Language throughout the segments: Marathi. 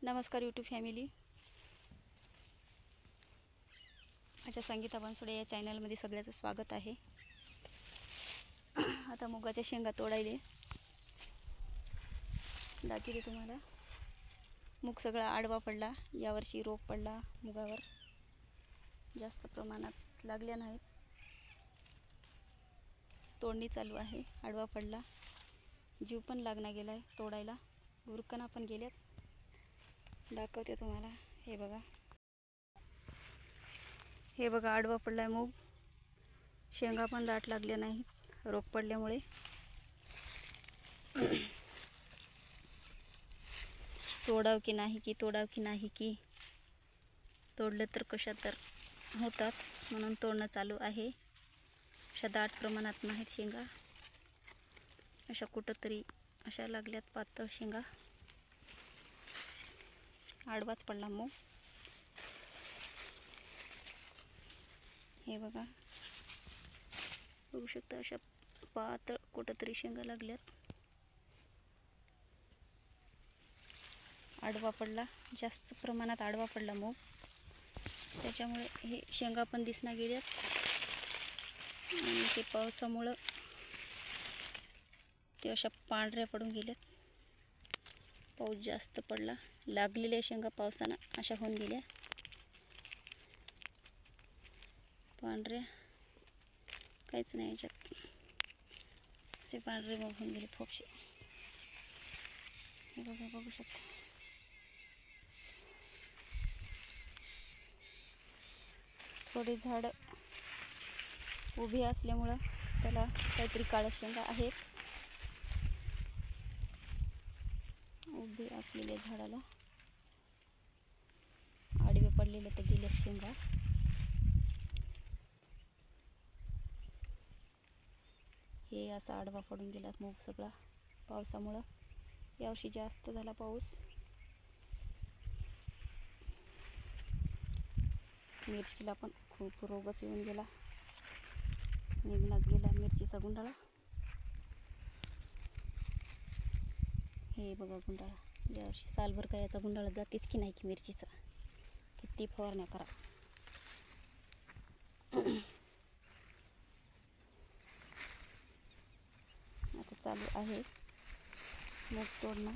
नमस्कार यूट्यूब फॅमिली. माझ्या संगीता बनसोडे या चॅनलमध्ये सगळ्याचं स्वागत आहे. आता मुगाच्या शेंगा तोडायले दाखवते तुम्हाला. मूग सगळा आडवा पडला, यावर्षी रोग पडला मुगावर, जास्त प्रमाणात लागल्या नाहीत. तोडणी चालू आहे, आडवा पडला, जीव पण लागना गेलाय तोडायला, गुरकणा पण गेल्यात. दाखवते तुम्हाला. हे बघा आडवा पडलाय मूग, शेंगा पण दाट लागल्या नाहीत रोग पडल्यामुळे. तोडाव की नाही की तोडलं तर कशा तर होतात, म्हणून तोडणं चालू आहे. अशा दाट प्रमाणात नाहीत शेंगा, अशा कुठंतरी अशा लागल्यात पातळ शेंगा. आडवाच पडला मूग. हे बघा, बघू शकता अशा पातळ कुठंतरी शेंगा लागल्यात. आडवा पडला, जास्त प्रमाणात आडवा पडला मूग, त्याच्यामुळे हे शेंगा पण दिसना गेल्यात. आणि ते पावसामुळं ते अशा पांढऱ्या पडून गेल्यात. पाऊस जास्त पडला, लागलेल्या शेंगा पावसानं अशा होऊन गेल्या पांढऱ्या. काहीच नाही याच्यात, असे पांढरे मग होऊन गेले फोपशे. हे बघा, बघू शकता. थोडे झाड उभी असल्यामुळं त्याला काहीतरी काळ्या शेंगा आहेत. उभी असलेल्या झाडाला आडवे पडलेले तर गेल्या शेंगा. हे असा आडवा पडून गेला मूग सगळा पावसामुळं. यावर्षी जास्त झाला पाऊस. मिरचीला पण खूप रोगच येऊन गेला, निघूनच गेला मिरचीचा गुंडाळा. हे बघा गुंडाळा, यावर्षी सालभर काय याचा गुंडाळा जातेच की नाही की मिरचीचा, किती फवारण्या करा. आता चालू आहे मूग तोडणं.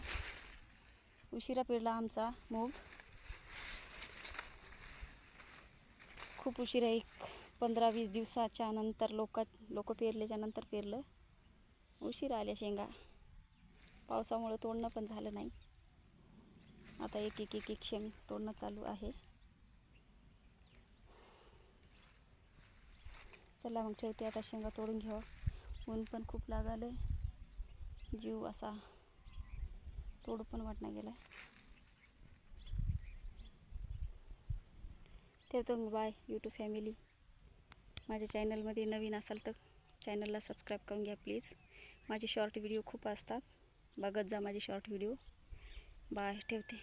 उशिरा पेरला आमचा मूग, खूप उशिरा, 15-20 दिवसाच्या नंतर लोक पेरल्याच्या नंतर पेरलं. उशिरा आल्या शेंगा, पावसामुळे तोडणं पण झालं नाही. आता एक शेंग तोडणं चालू आहे. चला मग ठेवते आता, शेंगा तोडून घ्यावं. ऊन पण खूप लागालंय, जीव असा तोडू पण वाटणं गेलाय. ठेवतो मग, बाय यूट्यूब फॅमिली. माझ्या चॅनलमध्ये नवीन असाल तर चॅनलला सबस्क्राईब करून घ्या प्लीज. माझे शॉर्ट व्हिडिओ खूप असतात, बघत जा माझे शॉर्ट व्हिडिओ. बाय, ठेवते.